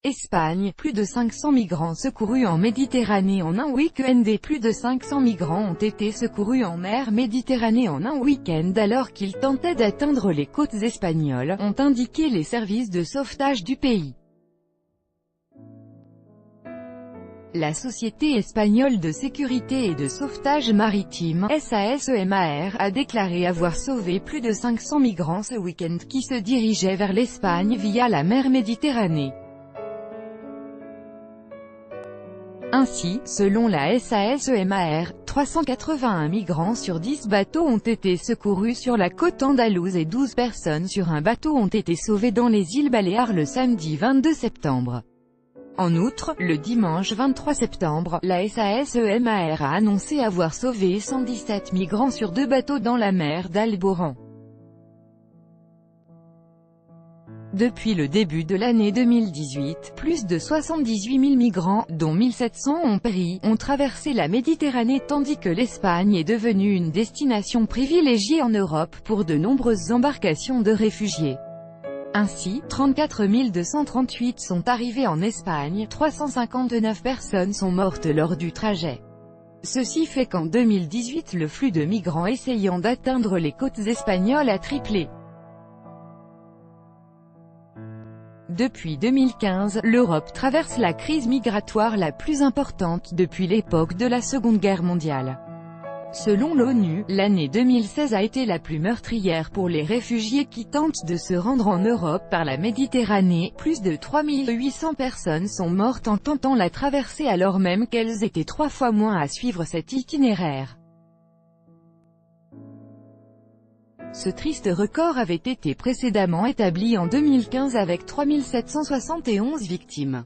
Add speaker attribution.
Speaker 1: Espagne, plus de 500 migrants secourus en Méditerranée en un week-end et plus de 500 migrants ont été secourus en mer Méditerranée en un week-end alors qu'ils tentaient d'atteindre les côtes espagnoles, ont indiqué les services de sauvetage du pays. La Société espagnole de sécurité et de sauvetage maritime, SASEMAR, a déclaré avoir sauvé plus de 500 migrants ce week-end qui se dirigeaient vers l'Espagne via la mer Méditerranée. Ainsi, selon la SASEMAR, 381 migrants sur 10 bateaux ont été secourus sur la côte andalouse et 12 personnes sur un bateau ont été sauvées dans les îles Baléares le samedi 22 septembre. En outre, le dimanche 23 septembre, la SASEMAR a annoncé avoir sauvé 117 migrants sur 2 bateaux dans la mer d'Alborán. Depuis le début de l'année 2018, plus de 78 000 migrants, dont 1700 ont péri, ont traversé la Méditerranée tandis que l'Espagne est devenue une destination privilégiée en Europe pour de nombreuses embarcations de réfugiés. Ainsi, 34 238 sont arrivés en Espagne, 359 personnes sont mortes lors du trajet. Ceci fait qu'en 2018 le flux de migrants essayant d'atteindre les côtes espagnoles a triplé. Depuis 2015, l'Europe traverse la crise migratoire la plus importante depuis l'époque de la Seconde Guerre mondiale. Selon l'ONU, l'année 2016 a été la plus meurtrière pour les réfugiés qui tentent de se rendre en Europe par la Méditerranée. Plus de 3800 personnes sont mortes en tentant la traversée alors même qu'elles étaient 3 fois moins à suivre cet itinéraire. Ce triste record avait été précédemment établi en 2015 avec 3771 victimes.